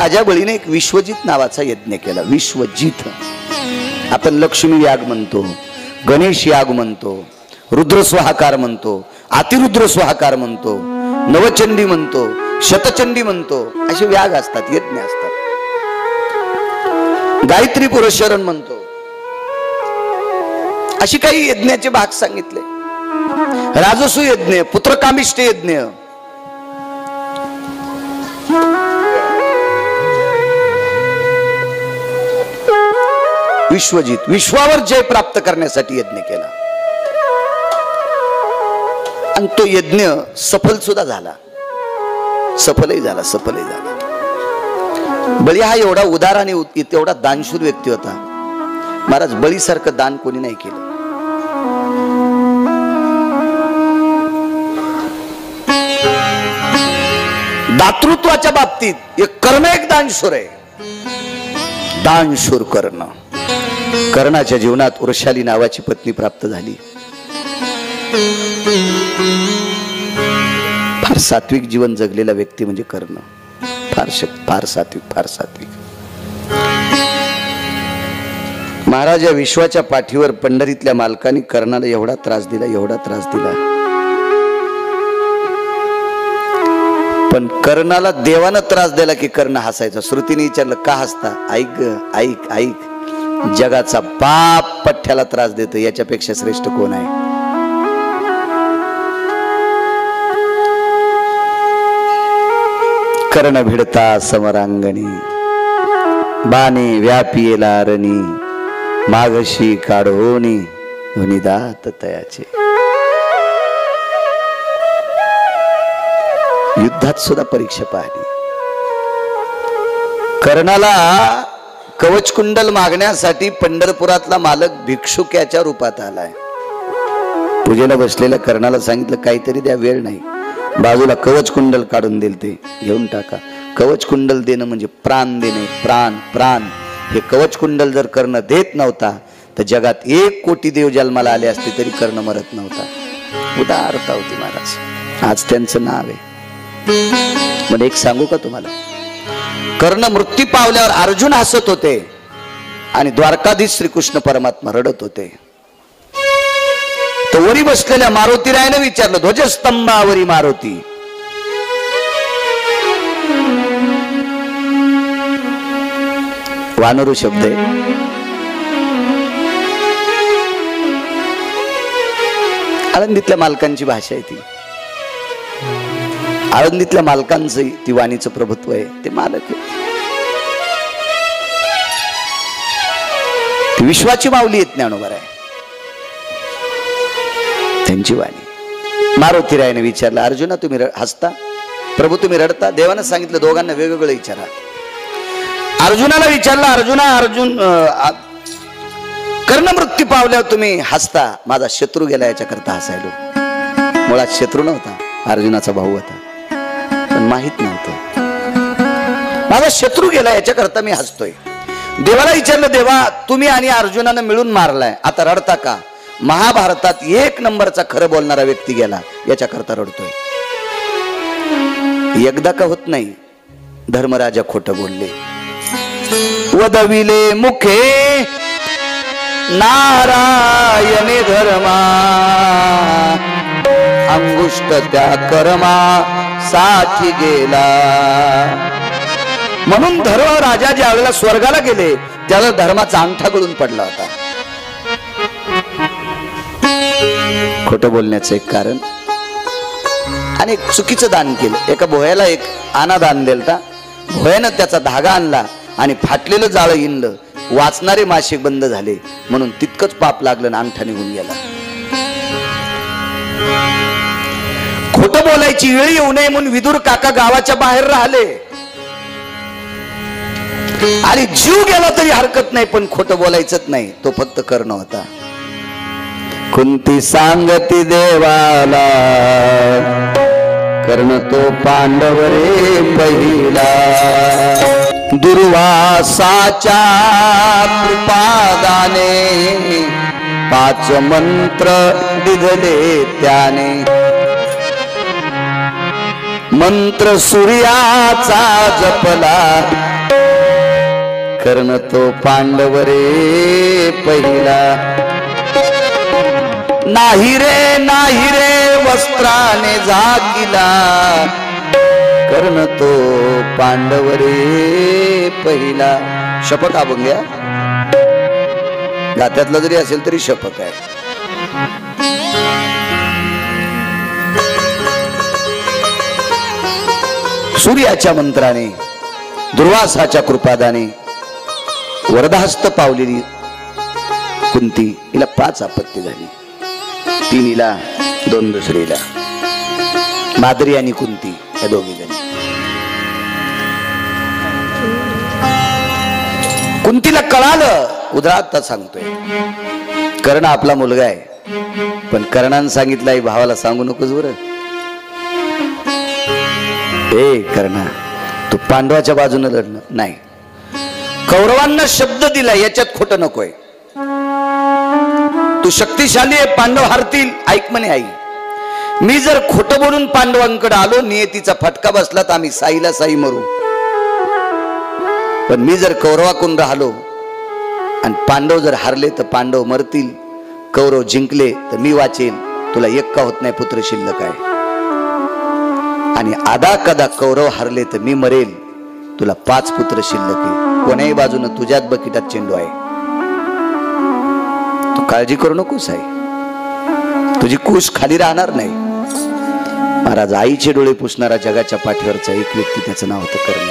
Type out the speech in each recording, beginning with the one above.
राजा बळीने एक विश्वजित नावाचा यज्ञ केला. विश्वजित. आपण लक्ष्मी याग म्हणतो, गणेश याग म्हणतो, रुद्र स्वाहाकार म्हणतो, अतिरुद्र स्वाहाकार म्हणतो, नवचंडी म्हणतो, शतचंडी म्हणतो. असे व्याग असतात, यज्ञ असतात. गायत्री पुरस्चरण म्हणतो. अशी काही यज्ञाचे भाग सांगितले. राजसू यज्ञ, पुत्रकामिष्ट यज्ञ, विश्वजित, विश्वावर जय प्राप्त करण्यासाठी यज्ञ केला. आणि तो यज्ञ सफल सुद्धा झाला. सफलही झाला, सफलही झाला. बळी हा एवढा उदार आणि एवढा दानशूर व्यक्ती होता. महाराज, बळीसारखं दान कोणी नाही केलं. दातृत्वाच्या बाबतीत एक कर्ण एक दानशूर आहे. दानशूर कर्ण. कर्णाच्या जीवनात वृषाली नावाची पत्नी प्राप्त झाली. फार सात्विक जीवन जगलेला व्यक्ती म्हणजे कर्ण. फार सात्विक, फार सात्विक. महाराज, या विश्वाच्या पाठीवर पंढरीतल्या मालकांनी कर्णाला एवढा त्रास दिला, एवढा त्रास दिला. पण कर्णाला देवानं त्रास दिला की कर्ण हसायचा. श्रुतीने विचारलं, का हसता? ऐक ऐक ऐक, जगाचा बाप पठ्ठ्याला त्रास देतो, याच्यापेक्षा श्रेष्ठ कोण आहे? कर्ण भिडता समरांगणी, बाणे व्यापियेला रणी, मागशी काढोनी धुनिदात तयाचे. युद्धात सुद्धा परीक्षा पाहिली. कर्णाला कवच कुंडल मागण्यासाठी पंढरपुरातला मालक भिक्षुक्याच्या रूपात आलाय. पूजेला बसलेल्या कर्णाला सांगितलं, काहीतरी द्या, वेळ नाही. बाजूला कवच कुंडल काढून दिल, ते घेऊन टाका. कवच कुंडल देणं म्हणजे प्राण देणे. प्राण, प्राण. हे कवच कुंडल जर कर्ण देत नव्हता तर जगात 1 कोटी देव जन्माला आले असते तरी कर्ण मरत नव्हता. उदारता होती महाराज. आज त्यांचं नाव आहे. पण एक सांगू का तुम्हाला, कर्ण मृत्यू पावल्यावर अर्जुन हसत होते आणि द्वारकाधीश श्रीकृष्ण परमात्मा रडत होते. तर वरी बसलेल्या मारुतीरायाने विचारलं, ध्वजस्तंभावरी मारुती, वानरू शब्द आहे. आळंदीतल्या मालकांची भाषा आहे ती. आळंदीतल्या मालकांचं ती वाणीचं प्रभुत्व आहे. ते मालक आहे. ती विश्वाची माऊली आहेत ज्ञानोबा आहे, त्यांची वाणी. मारुतीरायाने विचारलं, अर्जुना तुम्ही हसता? प्रभू तुम्ही रडता? देवानं सांगितलं दोघांना वेगवेगळं विचारा. अर्जुनाला विचारलं, अर्जुन कर्ण मृत्यू पावल्यावर तुम्ही हसता. माझा शत्रू गेला याच्याकरता हसायलो. मुळात शत्रू नव्हता, अर्जुनाचा भाऊ होता, पण माहित नव्हतं. माझा शत्रू गेला याच्याकरता मी हसतोय. देवाला विचारलं, देवा तुम्ही आणि अर्जुनानं मिळून मारलाय, आता रडता का? महाभारतात 1 नंबरचा खरं बोलणारा व्यक्ती गेला याच्याकरता रडतोय. एकदा का होत नाही. धर्मराजा खोटं बोलले. वदविले मुखे नारायणे धर्मा, अंगुष्ट त्या कर्मा साठी गेला. म्हणून धर्मराजा ज्या वेळेला स्वर्गाला गेले त्यावेळेला धर्माचा अंगठा गळून पडला होता. खोटं बोलण्याचं एक कारण. आणि एक चुकीचं दान केलं. एका भोयाला एक आना दान दिलता. भोयानं त्याचा धागा आणला आणि फाटलेलं जाळं इंडलं. वाचणारे मासे बंद झाले म्हणून तितकंच पाप लागलं, अंगठा निघून गेला. खोटं बोलायची वेळ येऊ नये म्हणून विदुर काका गावाच्या बाहेर राहिले. आणि जीव गेला तरी हरकत नाही, पण खोटं बोलायचंच नाही. तो फक्त कर्ण होता. कुंती सांगती देवाला, कर्ण तो पांडव रे पहिला. दुर्वासाच्या कृपादाने 5 मंत्र दिधले त्याने. मंत्र सूर्याचा जपला, कर्ण तो पांडव रे पहिला, नाही रे वस्त्राने झाकिला, कर्ण तो पांडव रे पहिला. शपथ अभंग्या गात्यातला जरी असेल तरी शपथ आहे. सूर्याच्या मंत्राने दुर्वासाच्या कृपादाने वरदाहस्त पावलेली कुंती हिला 5 आपत्ती झाली. 3 हिला 2 दुसरीला. माद्री आणि कुंती या दोघी जणी. कुंतीला कळालं, उदाहरणार्थ सांगतोय, कर्ण आपला मुलगा आहे, पण कर्णानं सांगितलं आई भावाला सांगू नकोस बरं. ए कर्णा, तू पांडवाच्या बाजूने लढणं नाही, कौरवांना शब्द दिला याच्यात खोटं नकोय. तू शक्तिशाली आहे, पांडव हारतील, ऐक म्हणे आई. मी जर खोटं बोलून पांडवांकडे आलो, नियतीचा फटका बसला तर आम्ही साईला साई मरू. पण मी जर कौरवाकडून राहिलो आणि पांडव जर हारले तर पांडव मरतील, कौरव जिंकले तर मी वाचेल, तुला एक का होत नाही पुत्र शिल्लक आहे. आणि आदा कदा कौरव हारले तर मी मरेल, तुला 5 पुत्र शिल्लक आहे. कोण्याही बाजूने तुझ्याच बकिटात चेंडू आहे, तू काळजी करू नकोस आहे, तुझी कुश खाली राहणार नाही. महाराज, आईचे डोळे पुसणारा जगाच्या पाठीवरचा एक व्यक्ती, त्याचं नाव होतं कर्ण.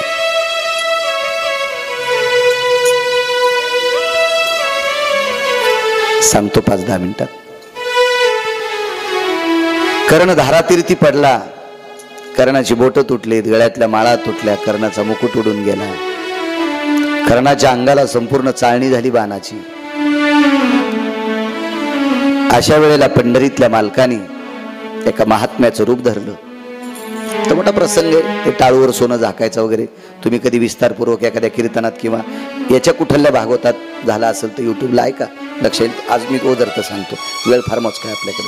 सांगतो 5-10 मिनिटात. कर्ण धारातीर्थी पडला, कर्णाची बोट तुटली, गळ्यातल्या माळा तुटल्या, कर्णाचा मुकुट उडून गेला, कर्णाच्या अंगाला संपूर्ण चाळणी झाली बाणाची. अशा वेळेला पंढरीतल्या मालकाने एका महात्म्याचं रूप धरलं. तर मोठा प्रसंग आहे, ते टाळूवर सोनं झाकायचं वगैरे. तुम्ही कधी विस्तारपूर्वक एखाद्या कीर्तनात किंवा याच्या कुठल्या भागवतात झाला असेल तर युट्यूबला ऐका, लक्ष येईल. आज मी ओझरतं सांगतो, वेळ फार मोजका आहे आपल्याकडे.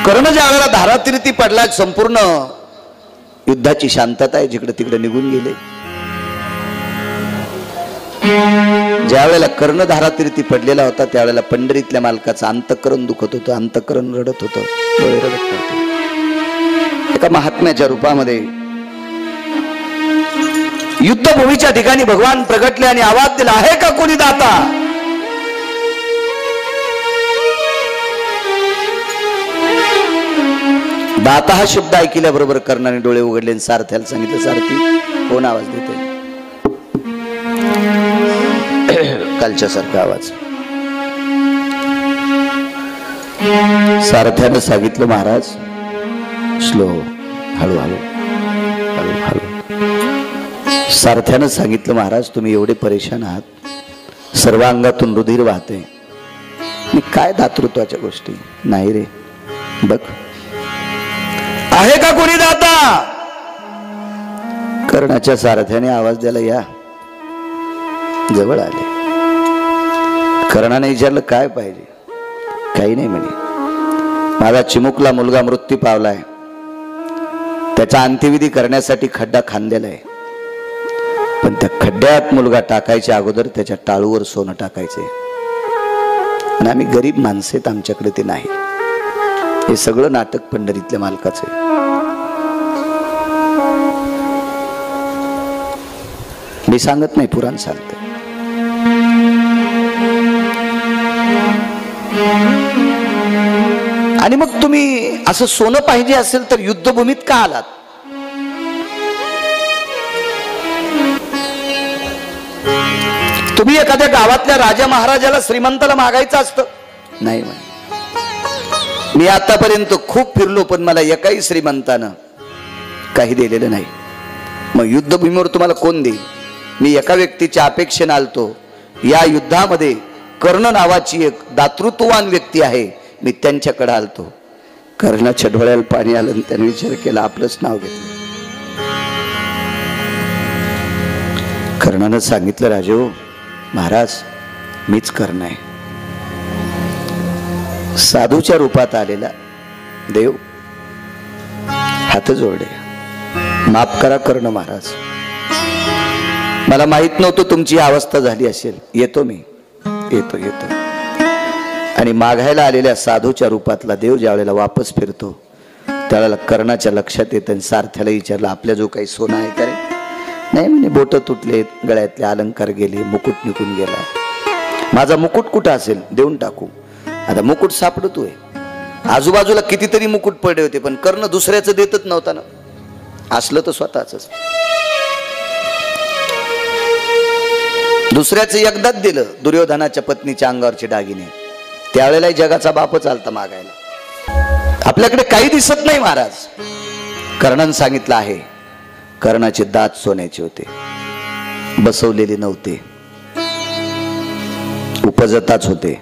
कर्ण ज्या वेळेला धारातीर्थी पडला, संपूर्ण युद्धाची शांतता आहे, जिकडे तिकडे निघून गेले. ज्या वेळेला कर्ण धारातीर्थी पडलेला होता त्यावेळेला पंढरीतल्या मालकाचं अंतःकरण दुखत होतं, अंतःकरण रडत होतं, डोळे रडत होते. एका महात्म्याच्या रूपामध्ये युद्धभूमीच्या ठिकाणी भगवान प्रगटले आणि आवाज दिला, आहे का कोणी दाता? दाता हा शब्द ऐकल्याबरोबर कर्णाने डोळे उघडले आणि सारथ्याला सांगितलं, सारथी कोण आवाज देते? कालच्या सारखा आवाज. सारथ्यानं सांगितलं, महाराज स्लो, हळूहळू हळूहळू. सारथ्यानं सांगितलं, महाराज तुम्ही एवढे परेशान आहात, सर्व अंगातून रुधिर वाहते, मी काय दातृत्वाच्या गोष्टी नाही रे. बघ, आहे का कोणी दाता? कर्णाच्या सारथ्याने आवाज द्यायला या जवळ आले. कर्णाने विचारलं, काय पाहिजे? काही नाही म्हणे, माझा चिमुकला मुलगा मृत्यू पावलाय, त्याचा अंत्यविधी करण्यासाठी खड्डा खांदलेला आहे, पण त्या खड्ड्यात मुलगा टाकायच्या अगोदर त्याच्या टाळूवर सोनं टाकायचे, आणि आम्ही गरीब माणसेत, आमच्याकडे ते नाही. हे सगळं नाटक पंढरीतल्या मालकाचं आहे. मी सांगत नाही, पुराण सांगते. आणि मग तुम्ही असं सोनं पाहिजे असेल तर युद्धभूमीत का आलात? तुम्ही एखाद्या गावातल्या राजा महाराजाला श्रीमंताला मागायचं असतं? नाही म्हणे, मी आतापर्यंत खूप फिरलो पण मला एकाही श्रीमंतानं काही दिलेलं नाही. मग युद्धभूमीवर तुम्हाला कोण देईल? मी एका व्यक्तीच्या अपेक्षेने आलतो. या युद्धामध्ये कर्ण नावाची एक दातृत्ववान व्यक्ती आहे, मी त्यांच्याकडे आलतो. कर्णाच्या डोळ्याला पाणी आलं आणि त्याने विचार केला, आपलंच नाव घेतलं. कर्णानं सांगितलं, राजो महाराज मीच कर्ण आहे. साधूच्या रूपात आलेला देव हात जोडले, माफ करा कर्ण महाराज, मला माहित नव्हतं तुमची अवस्था झाली असेल. येतो मी, येतो येतो. आणि मागायला आलेल्या साधूच्या रूपातला देव ज्या वेळेला वापस फिरतो त्यावेळेला कर्णाच्या लक्षात येतं. आणि सारथ्याला विचारलं, आपल्या जो काही सोनं आहे का रे? नाही म्हणे, बोट तुटले, गळ्यातले अलंकार गेले, मुकुट निघून गेला. माझा मुकुट कुठं असेल, देऊन टाकू. आता मुकुट सापडतोय. आजूबाजूला कितीतरी मुकुट पडले होते, पण कर्ण दुसऱ्याचं देतच नव्हता ना, असलं तर स्वतःच. दुसऱ्याचं एकदाच दिलं, दुर्योधनाच्या पत्नीच्या अंगावरचे दागिने. त्यावेळेला जगाचा बापच आलता मागायला. आपल्याकडे काही दिसत नाही महाराज. कर्णानं सांगितलं आहे, कर्णाचे दात सोन्याचे होते, बसवलेले नव्हते, उपजताच होते.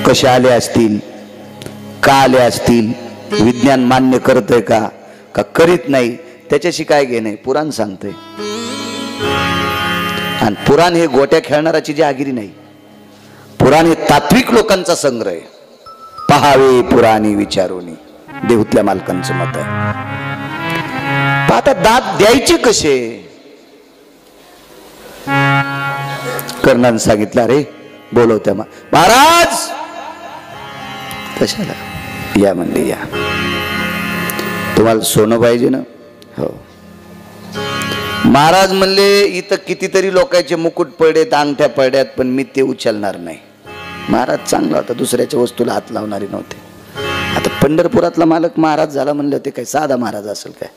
कसे आले असतील, का आले असतील, विज्ञान मान्य करतंय का करीत नाही, त्याच्याशी काय घेणे. पुराण सांगतंय. आणि पुराण हे गोट्या खेळणाराची जहागिरी नाही. पुराण हे तात्विक लोकांचा संग्रह आहे. पहावे पुराणी विचारोनी, देहूतल्या मालकांचं मत आहे. आता दात द्यायचे कसे? कर्णानं सांगितलं, अरे बोलवत्या महाराज. कशाला? या म्हणले, या. तुम्हाला सोनं पाहिजे ना? हो. महाराज म्हणले, इथं कितीतरी लोकांचे मुकुट पडलेत, अंगठ्या पडल्यात, पण मी ते उचलणार नाही. महाराज चांगला होता, दुसऱ्याच्या वस्तूला हात लावणारे नव्हते. आता पंढरपुरातला मालक महाराज झाला म्हणले होते, काय साधा महाराज असेल काय?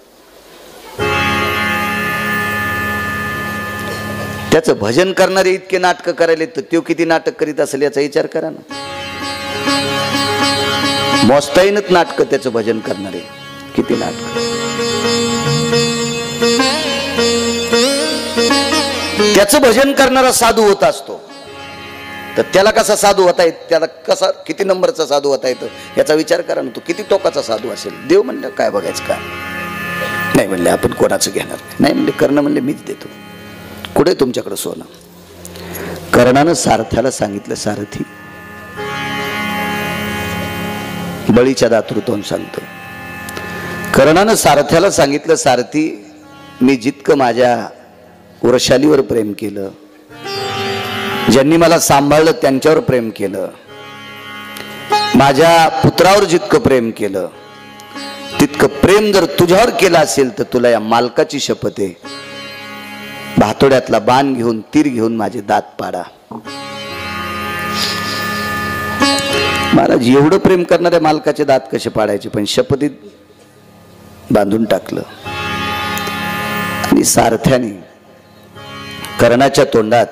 त्याचं भजन करणारे इतके नाटक करायले, तर तो किती नाटक करीत असेल याचा विचार करा ना. मोस्ताईनच नाटक त्याचं भजन करणारे, किती नाटक. त्याचं भजन करणारा साधू होत असतो, तर त्याला कसा साधू होता येत, त्याला कसा किती नंबरचा साधू होता येतं याचा विचार करा ना. तो किती टोकाचा साधू असेल. देव म्हणलं काय बघायचं का? नाही म्हणले, आपण कोणाचं घेणार नाही म्हणले. कर्ण म्हणले, मीच देतो. कुठे तुमच्याकडे सोनं? कर्णानं सारथ्याला सांगितलं, सारथी, बळीच्या दातृत्वाने सांगतो. कर्णानं सारथ्याला सांगितलं, सारथी, मी जितकं माझ्या वृषालीवर प्रेम केलं, ज्यांनी मला सांभाळलं त्यांच्यावर प्रेम केलं, माझ्या पुत्रावर जितकं प्रेम केलं, तितकं प्रेम जर तुझ्यावर केलं असेल तर तुला या मालकाची शपथ आहे, भातोड्यातला बाण घेऊन, तीर घेऊन माझे दात पाडा. महाराज एवढं प्रेम करणाऱ्या मालकाचे दात कसे पाडायचे? पण शपथीत बांधून टाकलं. आणि सारथ्याने कर्णाच्या तोंडात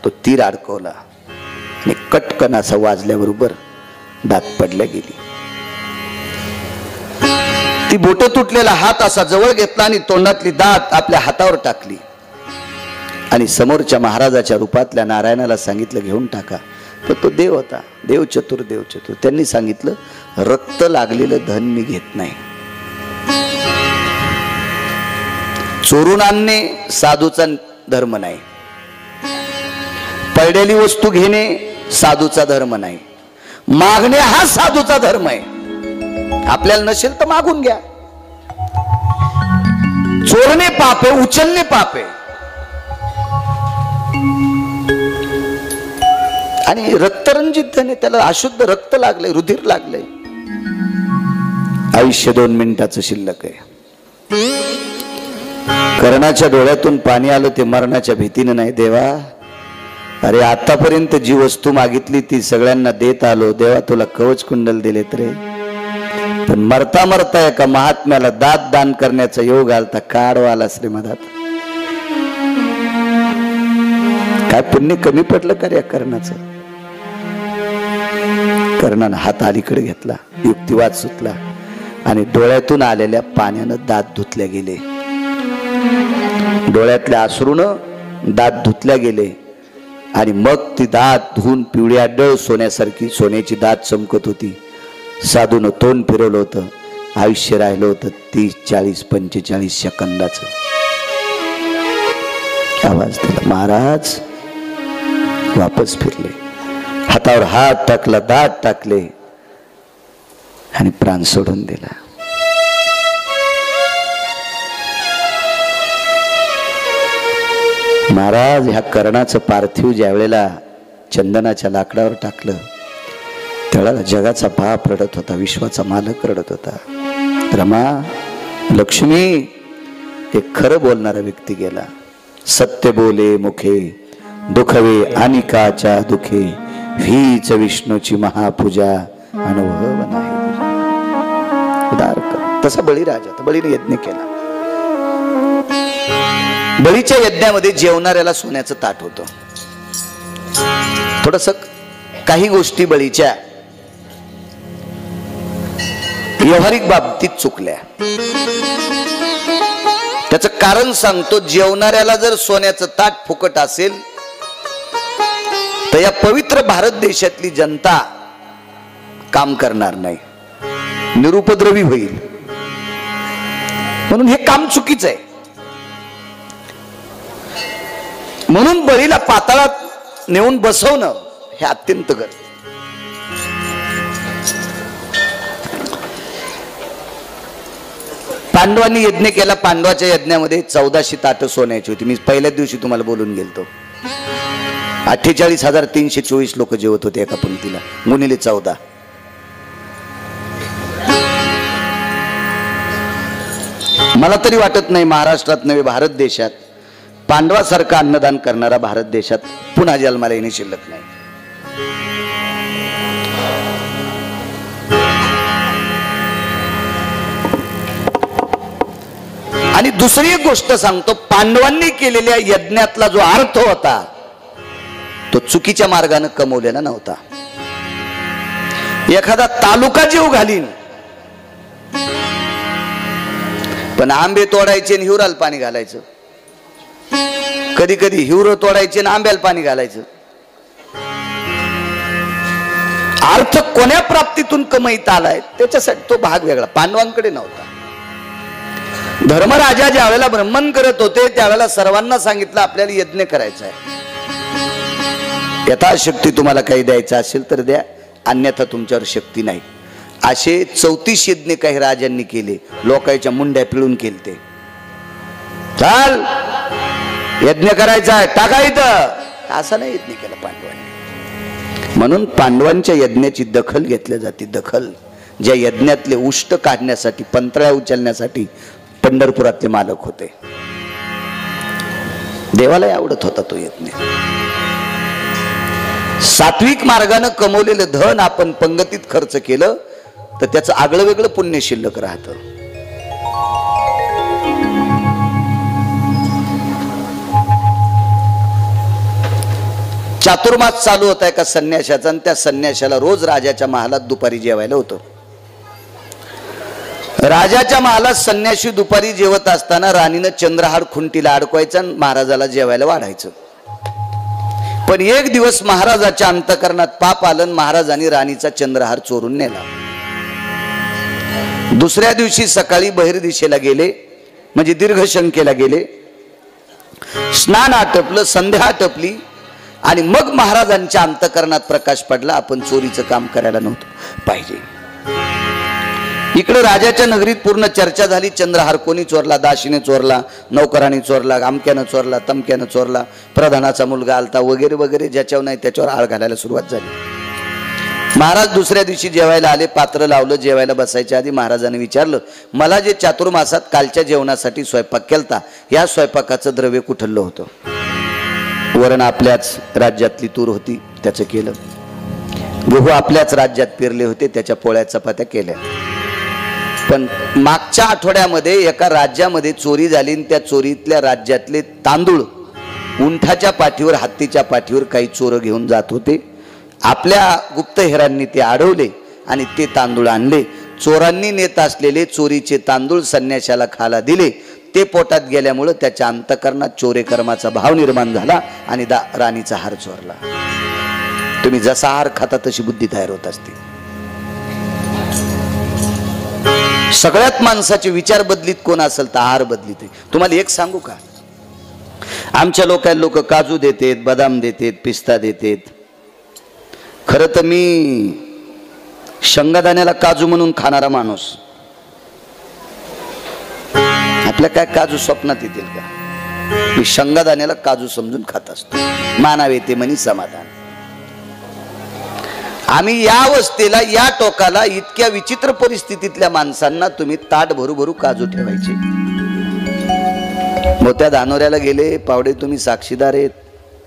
तो तीर अडकवला आणि कटकन असा वाजल्याबरोबर दात पडल्या गेली. ती बोट तुटलेला हात असा जवळ घेतला आणि तोंडातली दात आपल्या हातावर टाकली आणि समोरच्या महाराजाच्या रूपातल्या नारायणाला सांगितलं, घेऊन टाका. तर तो देव होता, देव चतुर, देव चतुर. त्यांनी सांगितलं, रक्त लागलेलं धन मी घेत नाही. चोरून आणणे साधूचा धर्म नाही, पडलेली वस्तू घेणे साधूचा धर्म नाही, मागणे हा साधूचा धर्म आहे. आपल्याला नसेल तर मागून घ्या. चोरणे पाप आहे, उचलणे पाप आहे. आणि रक्तरंजित धन, त्याला अशुद्ध रक्त लागले, रुधिर लागले. आयुष्य 2 मिनिटाचं शिल्लक आहे. कर्णाच्या डोळ्यातून पाणी आलं, ते मरणाच्या भीतीने नाही. देवा, अरे आतापर्यंत जी वस्तू मागितली ती सगळ्यांना देत आलो. देवा, तुला कवच कुंडल दिलेत रे, पण मरता मरता एका महात्म्याला दात दान करण्याचा योग आलता. काढवाला श्रीमदात काय पुण्य कमी पडलं का रे कर्णाचं? कर्णानं हात अलीकडे घेतला, युक्तिवाद सुटला आणि डोळ्यातून आलेल्या पाण्यानं दात धुतल्या गेले. डोळ्यातल्या अश्रूनं दात धुतल्या गेले आणि मग ती दात धुवून पिवळ्या डळ सोन्यासारखी, सोन्याची दात चमकत होती. साधूनं तोंड फिरवलं होतं. आयुष्य राहिलं होतं 30, 40, 45 सेकंदाचं. आवाज दिला, महाराज वापस फिरले, हातावर हात टाकला, दात टाकले आणि प्राण सोडून दिला. महाराज ह्या कर्णाचं पार्थिव ज्या वेळेला चंदनाच्या लाकडावर टाकलं त्यावेळेला जगाचा बाप रडत होता, विश्वाचा मालक रडत होता. रमा, लक्ष्मी, एक खरं बोलणारा व्यक्ती गेला. सत्य बोले मुखे दुखवे अनिकाच्या दुखे, हीच विष्णूची महापूजा अनुभव नाही. तसा बळीराजा, बळीने यज्ञ केला. बळीच्या यज्ञामध्ये जेवणाऱ्याला सोन्याचं ताट होतं. थोडस काही गोष्टी बळीच्या व्यावहारिक बाबतीत चुकल्या. त्याचं कारण सांगतो. जेवणाऱ्याला जर सोन्याचं ताट फुकट असेल तर या पवित्र भारत देशातली जनता काम करणार नाही, निरुपद्रवी होईल. म्हणून हे काम चुकीचं आहे. म्हणून बळीला पाताळात नेऊन बसवणं हे अत्यंत गरजेचं. पांडवांनी यज्ञ केला. पांडवाच्या यज्ञामध्ये 1400 ताटं सोन्याची होती. मी पहिल्याच दिवशी तुम्हाला बोलून गेलतो. 48,324 लोक जेवत होते एका पंक्तीला, गुणिले 14. मला तरी वाटत नाही महाराष्ट्रात नव्हे भारत देशात पांडवासारखं अन्नदान करणारा भारत देशात पुन्हा जन्माला येणे शिल्लक नाही. आणि दुसरी एक गोष्ट सांगतो. पांडवांनी केलेल्या यज्ञातला जो अर्थ होता तो चुकीच्या मार्गाने कमवलेला नव्हता. एखादा तालुका जीव घालीन पण आंबे तोडायचे आणि हिवराला पाणी घालायचं. कधी कधी हिवर तोडायचे आणि आंब्याला पाणी घालायचं. अर्थ कोण्या प्राप्तीतून कमाईत आलाय त्याच्यासाठी तो भाग वेगळा, पांडवांकडे नव्हता. धर्मराजा ज्या वेळेला ब्रह्मन करत होते त्यावेळेला सर्वांना सांगितलं आपल्याला यज्ञ करायचा आहे. यथाशक्ती तुम्हाला काही द्यायचं असेल तर द्या, अन्यथा तुमच्यावर शक्ती नाही. असे 34 यज्ञ काही राजांनी केले. लोकांच्या मुंड्या पिळून केलते. चाल यज्ञ करायचा आहे, टाका इथं, असं नाही यज्ञ केला पांडवांनी. म्हणून पांडवांच्या यज्ञाची दखल घेतली जाते. दखल ज्या यज्ञातले उष्ट काढण्यासाठी, पंतळ्या उचलण्यासाठी पंढरपुरातले मालक होते. देवाला आवडत होता तो यज्ञ. सात्विक मार्गाने कमवलेलं धन आपण पंगतीत खर्च केलं तर त्याचं आगळं वेगळं पुण्य शिल्लक राहतं. चातुर्मास चालू होता एका संन्याशाचा आणि त्या संन्याशाला रोज राजाच्या महालात दुपारी जेवायला होतं. राजाच्या महालात संन्याशी दुपारी जेवत असताना राणीनं चंद्रहार खुंटीला अडकवायचा आणि महाराजाला जेवायला वाढायचं. पण एक दिवस महाराजाच्या अंतःकरणात पाप आलं. महाराजांनी राणीचा चंद्रहार चोरून नेला. दुसऱ्या दिवशी सकाळी बहिर्दिशेला गेले, म्हणजे दीर्घशंकेला गेले. स्नान आटपलं, संध्या आटपली आणि मग महाराजांच्या अंतःकरणात प्रकाश पडला आपण चोरीचं काम करायला नव्हतं पाहिजे. इकडे राजाच्या नगरीत पूर्ण चर्चा झाली. चंद्रहार कोणी चोरला? दाशीने चोरला, नौकराने चोरला, आमक्यानं चोरला, तमक्यानं चोरला, प्रधानाचा मुलगा आलता, वगैरे वगैरे. ज्याच्यावर नाही त्याच्यावर आळ घालायला सुरुवात झाली. महाराज दुसऱ्या दिवशी जेवायला आले. पात्र लावलं. जेवायला बसायच्या आधी महाराजांनी विचारलं, मला जे चातुर्मासात कालच्या जेवणासाठी स्वयंपाक केलता या स्वयंपाकाचं द्रव्य कुठलं होतं? वरण आपल्याच राज्यातली तूर होती त्याचं केलं. गहू आपल्याच राज्यात पेरले होते त्याच्या पोळ्या चपात्या केल्या. पण मागच्या आठवड्यामध्ये एका राज्यामध्ये चोरी झाली आणि त्या चोरीतल्या राज्यातले तांदूळ उंठाच्या पाठीवर, हत्तीच्या पाठीवर काही चोर घेऊन जात होते. आपल्या गुप्तहेरांनी ते अडवले आणि ते तांदूळ आणले. चोरांनी नेत असलेले चोरीचे तांदूळ संन्याशाला खाला दिले. ते पोटात गेल्यामुळे त्याच्या अंतःकरणात चोरेकर्माचा भाव निर्माण झाला आणि राणीचा हार चोरला. तुम्ही जसा आहार खाता तशी बुद्धी तयार होत असते. सगळ्यात माणसाचे विचार बदलीत कोण असेल तर आहार बदलीत आहे. तुम्हाला एक सांगू का, आमच्या लोक काजू देतात, बदाम देतात, पिस्ता देतात. खरं तर मी शेंगादाण्याला काजू म्हणून खाणारा माणूस. आपल्या काय काजू स्वप्नात येतील का? मी शेंगादाण्याला काजू समजून खात असतो. मानावे ते मनी समाधान. आम्ही या अवस्थेला, या टोकाला, इतक्या विचित्र परिस्थितीतल्या माणसांना तुम्ही ताट भरू भरू काजू ठेवायचे. मोठ्या धानोऱ्याला गेले, पावडे तुम्ही साक्षीदार आहेत,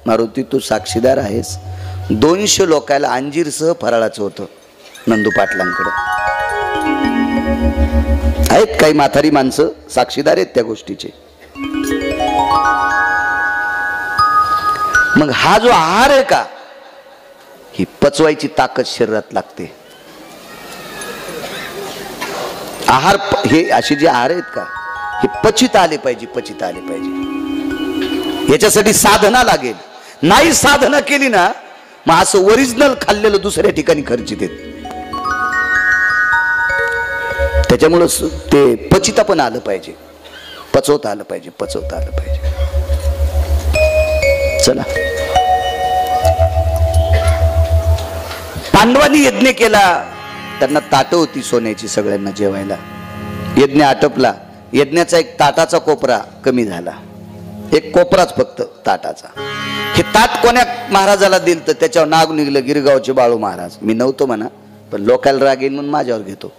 मारुती तू साक्षीदार आहेस. 200 लोकायला अंजीरसह फराळाचं होतं नंदू पाटलांकडं. आहेत काही म्हातारी माणसं साक्षीदार आहेत त्या गोष्टीचे. मग हा जो आहार आहे का, ही पचवायची ताकद शरीरात लागते. आहार हे असे जे आहार आहेत का, हे पचित आले पाहिजे, पचित आले पाहिजे. याच्यासाठी साधना लागेल. नाही साधना केली ना, मग असं ओरिजिनल खाल्लेलं दुसऱ्या ठिकाणी खर्चित येत. त्याच्यामुळं ते पचिता पण आलं पाहिजे, पचवता आलं पाहिजे, पचवता आलं पाहिजे. चला, पांडवांनी यज्ञ केला, त्यांना ताट होती सोन्याची सगळ्यांना जेवायला. यज्ञ आटपला, यज्ञाचा एक ताटाचा कोपरा कमी झाला, एक कोपराच फक्त ताटाचा. हे ताट कोण्या महाराजाला दिलं तर त्याच्यावर नाग निघलं, गिरगावचे बाळू महाराज. मी नव्हतो म्हणा, पण लोकांना राग येईल म्हणून माझ्यावर घेतो.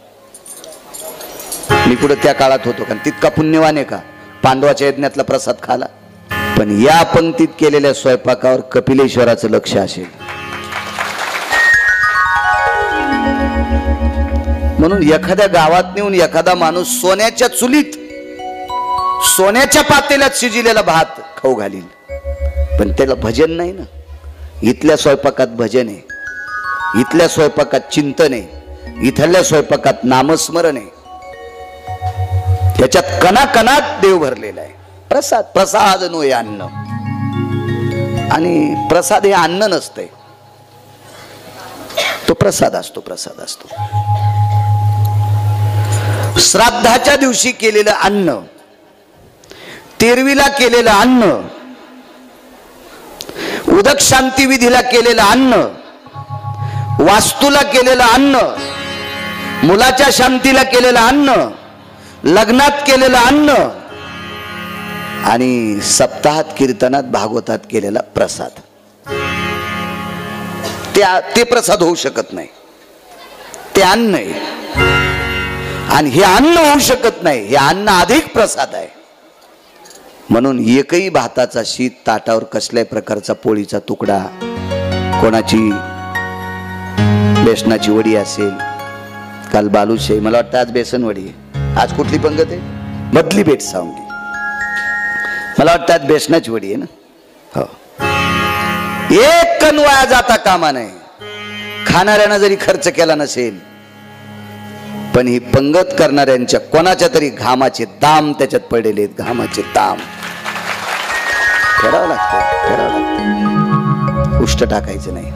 मी कुठं त्या काळात होतो कारण तितका पुण्यवान आहे का पांडवाच्या यज्ञातला प्रसाद खाला. पण या पंक्तीत केलेल्या स्वयंपाकावर कपिलेश्वराचं लक्ष असेल. म्हणून एखाद्या गावात नेऊन एखादा माणूस सोन्याच्या चुलीत, सोन्याच्या पातेल्यात शिजलेला भात खाऊ घालील, पण त्याला भजन नाही ना. इथल्या स्वयंपाकात भजन आहे, इथल्या स्वयंपाकात चिंतन आहे, इथल्या स्वयंपाकात नामस्मरण आहे. त्याच्यात कणाकणात देव भरलेला आहे. प्रसाद, प्रसाद नोय अन्न. आणि प्रसाद हे अन्न नसतंय, तो प्रसाद असतो, प्रसाद असतो. श्राद्धाच्या दिवशी केलेलं अन्न, तेरवीला केलेलं अन्न, उदक शांती विधीला केलेलं अन्न, वास्तूला केलेलं अन्न, मुलाच्या शांतीला केलेलं अन्न, लग्नात केलेलं अन्न आणि सप्ताहात, कीर्तनात, भागवतात केलेला प्रसाद, ते प्रसाद होऊ शकत नाही. ते अन्न आहे. आणि हे अन्न होऊ शकत नाही, हे अन्न अधिक प्रसाद आहे. म्हणून एकही भाताचा शीत ताटावर, कसल्याही प्रकारचा पोळीचा तुकडा, कोणाची बेसनाची वडी असेल, काल बालुशाही, मला वाटतं आज बेसन वडी आहे. आज कुठली पंगत आहे? मधली बेट सांगी. मला वाटतं आज बेसनाची वडी आहे ना. हो, एक कण वाया जाता कामा नये. खाणाऱ्यानं जरी खर्च केला नसेल, पण ही पंगत करणाऱ्यांच्या कोणाच्या तरी घामाचे दाम त्याच्यात पडलेले आहेत. घामाचे दाम फेडावं लागतं, फेडावं लागतं. उष्ट टाकायचं नाही.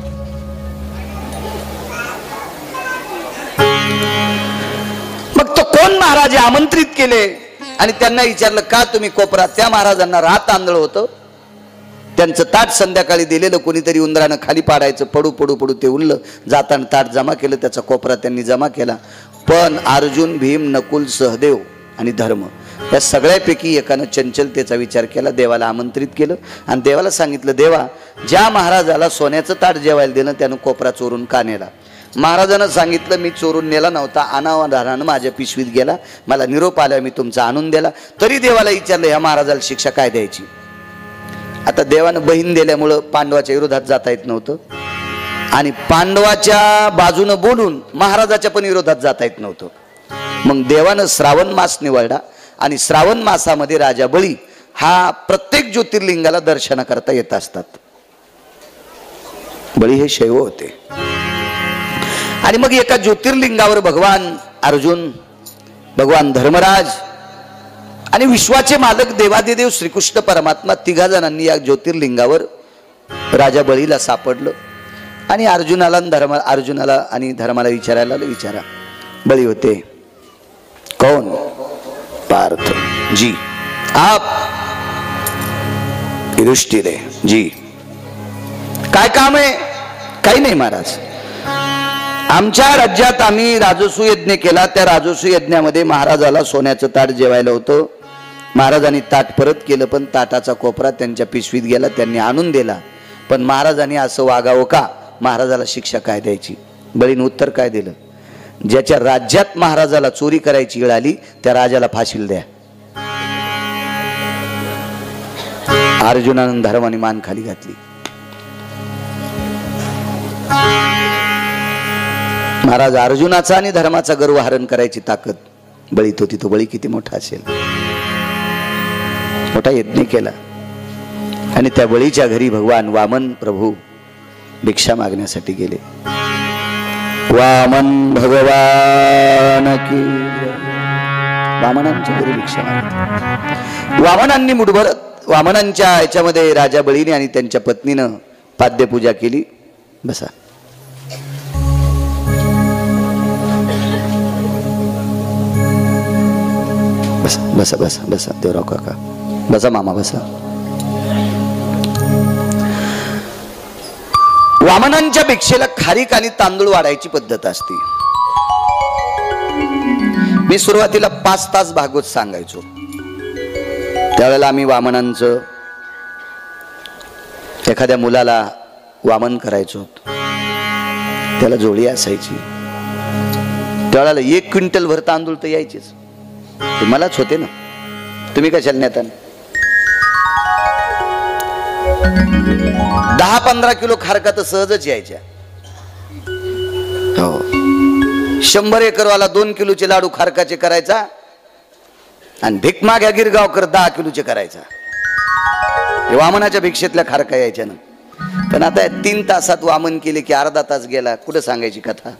मग तो कोण महाराज आमंत्रित केले आणि त्यांना विचारलं का तुम्ही कोपरा. त्या महाराजांना रात आंधळ होतं. त्यांचं ताट संध्याकाळी दिलेलं कोणीतरी उंदरानं खाली पाडायचं. पडू पडू पडू ते उरलं. जाताना ताट जमा केलं, त्याचा कोपरा त्यांनी जमा केला. पण अर्जुन, भीम, नकुल, सहदेव आणि धर्म या सगळ्यापैकी एकानं चंचलतेचा विचार केला. देवाला आमंत्रित केलं आणि देवाला सांगितलं, देवा, ज्या महाराजाला सोन्याचं ताट जेवायला दिलं त्यानं कोपरा चोरून का नेला. महाराजानं सांगितलं, मी चोरून नेला नव्हता, अनावधानानं माझ्या पिशवीत गेला, मला निरोप आला, मी तुमचा आणून दिला. तरी देवाला विचारलं, ह्या महाराजाला शिक्षा काय द्यायची. आता देवानं बहीण दिल्यामुळं पांडवाच्या विरोधात जाता येत नव्हतं आणि पांडवाच्या बाजूनं बोलून महाराजाच्या पण विरोधात जाता येत नव्हतं. मग देवानं श्रावण मास निवडला आणि श्रावण मासामध्ये राजा बळी हा प्रत्येक ज्योतिर्लिंगाला दर्शना करता येत असतात. बळी हे शैव होते. आणि मग एका ज्योतिर्लिंगावर भगवान अर्जुन, भगवान धर्मराज आणि विश्वाचे मालक देवादिदेव श्रीकृष्ण परमात्मा तिघा जणांनी या ज्योतिर्लिंगावर राजा बळीला सापडलं. आणि अर्जुनाला आणि धर्माला विचारायला विचारा. बळी होते, कौन? पार्थ जी. आप? युधिष्ठिर है जी. काय काम आहे? काही नाही महाराज, आमच्या राज्यात आम्ही राजसू यज्ञ केला. त्या राजसू यज्ञामध्ये महाराजाला सोन्याचं ताट जेवायला होतं. महाराजांनी ताट परत केलं, पण ताटाचा कोपरा त्यांच्या पिशवीत गेला, त्यांनी आणून दिला. पण महाराजांनी असं वागावं का? महाराजाला शिक्षा काय द्यायची? बळीनं उत्तर काय दिलं? ज्याच्या राज्यात महाराजाला चोरी करायची वेळ आली त्या राजाला फाशील द्या. अर्जुनानं धर्माने मान खाली घातली. महाराज अर्जुनाचा आणि धर्माचा गर्व हरण करायची ताकद बळीत होती. तो बळी किती मोठा असेल. मोठा यज्ञ केला आणि त्या बळीच्या घरी भगवान वामन प्रभू भिक्षा मागण्यासाठी गेले. वामन भगवान की वामनांच्या घरी भिक्षा मागितली. वामनांनी मुठभर वामनांच्या याच्यामध्ये राजा बळीने आणि त्यांच्या पत्नीनं पाद्यपूजा केली. बसा. बसा बसा बसा बसा देवराव काका बसा, मामा बसा. वामनांच्या भिक्षेला खारीक आणि तांदूळ वाढायची पद्धत असते. मी सुरुवातीला 5 तास भागवत सांगायचो. त्यावेळेला आम्ही वामनांचं एखाद्या मुलाला वामन करायचो, त्याला जोडी असायची. त्यावेळेला 1 क्विंटल भर तांदूळ तर यायचेच. ते मलाच होते ना, तुम्ही कशाला नेता? 10-15 किलो खारका तर सहजच यायच्या. हो, 100 एकरवाला 2 किलोचे लाडू खारकाचे करायचा आणि भीक माग्या गिरगावकर 10 किलोचे करायचा. वामनाच्या भिक्षेतल्या खारका यायच्या ना. पण आता 3 तासात वामन केले की अर्धा तास गेला, कुठं सांगायची कथा.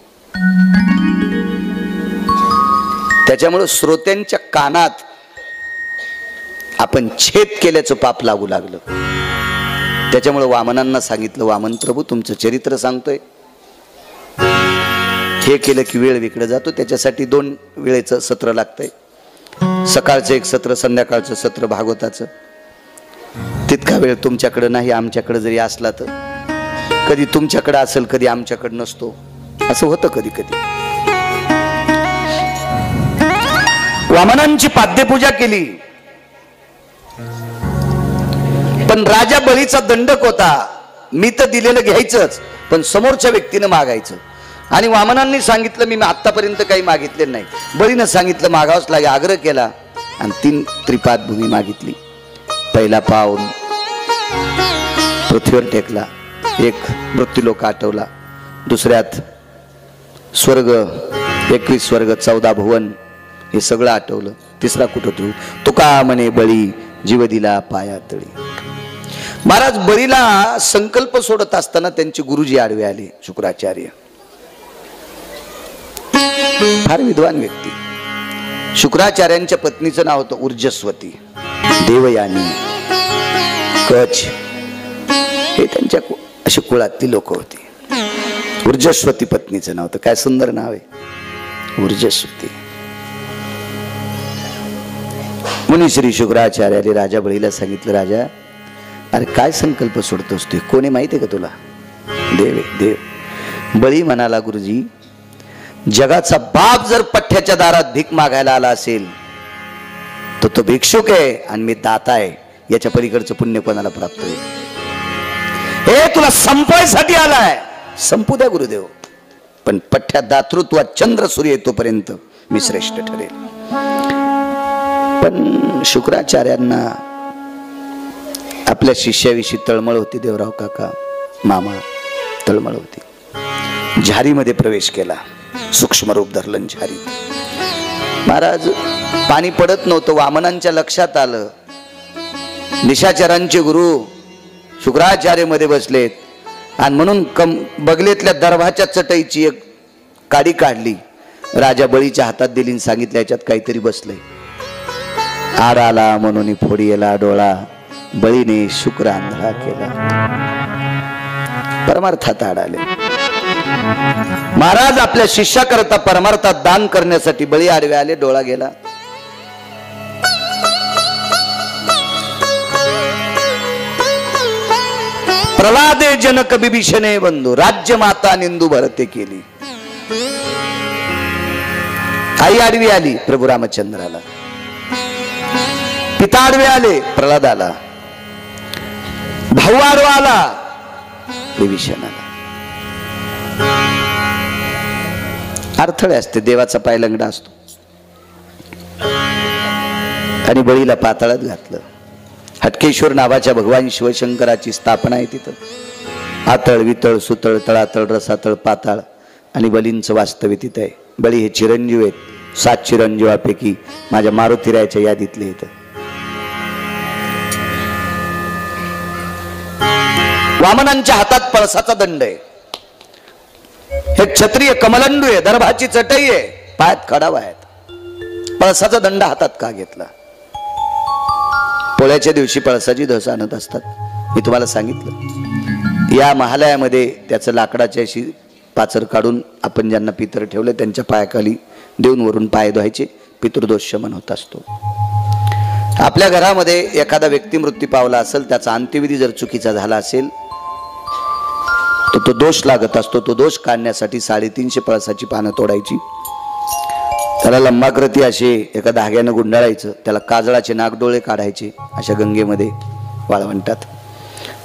त्याच्यामुळे श्रोत्यांच्या कानात आपण छेद केल्याचं पाप लागू लागलं. त्याच्यामुळे वामनांना सांगितलं, वामन प्रभू तुमचं चरित्र सांगतोय, हे केलं की वेळ विकडे जातो. त्याच्यासाठी 2 वेळेचं सत्र लागतंय. सकाळचं एक सत्र, संध्याकाळचं सत्र भागवताचं. तितका वेळ तुमच्याकडे नाही. आमच्याकडे जरी असला तर कधी तुमच्याकडे असेल, कधी आमच्याकडे नसतो. असं होतं कधी कधी. वामनांची पाद्यपूजा केली, पण राजा बळीचा दंडक होता. मी तर दिलेलं घ्यायचंच, पण समोरच्या व्यक्तीनं मागायचं. आणि वामनांनी सांगितलं मी आतापर्यंत काही मागितले नाही. बळीनं सांगितलं मागावंच लागे. आग्रह केला आणि 3 त्रिपाद भूमी मागितली. पहिला पाऊल पृथ्वीवर टेकला, 1 मृत्यूलोक आठवला, दुसऱ्यात स्वर्ग 21 स्वर्ग 14 भुवन हे सगळं आठवलं. तिसरा कुठं ठेवू? तुका म्हणे बळी जीव दिला पाया तळी. महाराज बळीला संकल्प सोडत असताना त्यांचे गुरुजी आडवे आले, शुक्राचार्य. फार विद्वान व्यक्ती. शुक्राचार्यांच्या पत्नीचं नाव होतं ऊर्जस्वती. देवयानी, कच हे त्यांच्या अशी कुळातली लोक होती. ऊर्जस्वती पत्नीचं नाव होतं. काय सुंदर नाव आहे, ऊर्जस्वती. मुनी श्री शुक्राचार्याने राजा बळीला सांगितलं, राजा अरे काय संकल्प सोडतोस तू? कोणी माहिती आहे का तुला? देव देव. बळी म्हणाला, गुरुजी जगाचा बाप जर पठ्ठ्याच्या दारात भीक मागायला आला असेल तर तो भिक्षुक आहे आणि मी दाता आहे. याच्या पलीकडचं पुण्य कोणाला प्राप्त होईल? हे तुला संपवायसाठी आलाय, संपू द्या गुरुदेव, पण पठ्ठ्या दातृत्वात चंद्र सूर्य येतोपर्यंत मी श्रेष्ठ ठरेल. पण शुक्राचार्यांना आपल्या शिष्याविषयी तळमळ होती. देवराव काका, मामा, तळमळ होती. झारीमध्ये प्रवेश केला, सूक्ष्म रूप धरलं झारीत. महाराज पाणी पडत नव्हतं. वामनांच्या लक्षात आलं निशाचरांचे गुरु शुक्राचार्य मध्ये बसलेत आणि म्हणून बगलेतल्या दरभाच्या चटईची एक काडी काढली, राजा बळीच्या हातात दिली आणि सांगितलं याच्यात काहीतरी बसलंय. आड आला म्हणून फोडीला डोळा, बळीने शुक्र आंधळा केला. परमार्थात आड आले. महाराज आपल्या शिष्याकरता परमार्थात दान करण्यासाठी बळी आडवे आले. डोळा गेला. प्रल्हादे जनक बिभीषणे बंधू, राज्य माता निंदू भरते केली. आई आडवी आली प्रभू रामचंद्राला. पिता आडवे आले, प्रल्हाद आला. भाऊ आडवा आला, विभीषण आला. अडथळे असते, देवाचा पाय लंगडा असतो. आणि बळीला पाताळात घातलं. हटकेश्वर नावाच्या भगवान शिवशंकराची स्थापना आहे तिथं. आतळ वितळ सुतळ तळातळ रसातळ पाताळ आणि बलींचं वास्तव्य तिथं आहे. बळी हे चिरंजीव आहेत. 7 चिरंजीवापैकी माझ्या मारुतीरायाच्या यादीतले आहेत. वामनांच्या हातात पळसाचा दंड आहे. हे क्षत्रिय कमलंडू आहे, दर्भाची चटई आहे, पायात खडावा आहेत. पळसाचा दंड हातात का घेतला? पोळ्याच्या दिवशी पळसाची धस आणत असतात. मी तुम्हाला सांगितलं, या महालयामध्ये त्याचं लाकडाची अशी पाचर काढून आपण ज्यांना पितर ठेवले त्यांच्या पायाखाली देऊन वरून पाय धुवायचे. पितृदोष शमन होत असतो. आपल्या घरामध्ये एखादा व्यक्ती मृत्यू पावला असेल, त्याचा अंत्यविधी जर चुकीचा झाला असेल तर तो दोष लागत असतो. तो दोष काढण्यासाठी 350 पळसाची पानं तोडायची. त्याला लंबाकृती असे एका धाग्यानं गुंडाळायचं. त्याला काजळाचे नागडोळे काढायचे, अशा गंगेमध्ये वाळवंटात.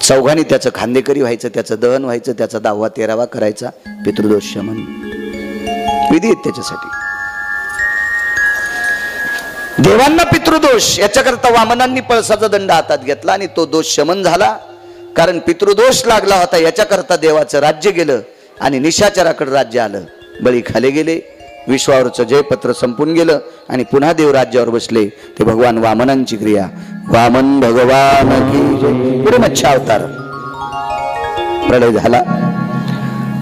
चौघांनी त्याचं खांदेकरी व्हायचं, त्याचं दहन व्हायचं, त्याचा 10वा 13वा करायचा. पितृदोष शमन विधी आहेत त्याच्यासाठी. देवांना पितृदोष, याच्याकरता वामनांनी पळसाचा दंड हातात घेतला आणि तो दोष शमन झाला. कारण पितृदोष लागला होता, याच्याकरता देवाचं राज्य गेलं आणि निशाचराकडे राज्य आलं. बळी खाले गेले, विश्वावरचं जयपत्र संपून गेलं आणि पुन्हा देव राज्यावर बसले. ते भगवान वामनांची क्रिया. वामन भगवान की जय. पुढे मत्स्यावतार, प्रलय झाला.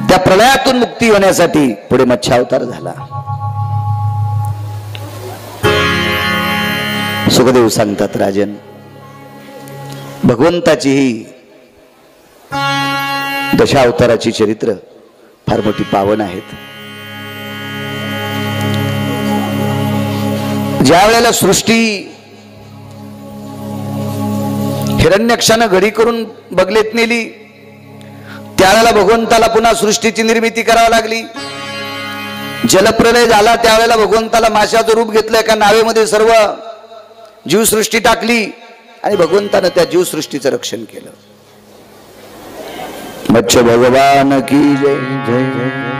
त्या प्रलयातून मुक्ती होण्यासाठी पुढे मत्स्यावतार झाला. सुखदेव सांगतात, राजन, भगवंताची ही दशावताराची चरित्र फार मोठी पावन आहेत. ज्या वेळेला सृष्टी हिरण्यक्षानं घडी करून बगलेत नेली, त्यावेळेला भगवंताला पुन्हा सृष्टीची निर्मिती करावी लागली. जलप्रलय झाला, त्यावेळेला भगवंताला माशाचं रूप घेतलं. एका नावेमध्ये सर्व जीवसृष्टी टाकली आणि भगवंतानं त्या जीवसृष्टीचं रक्षण केलं. मत्स्य भगवान की जय.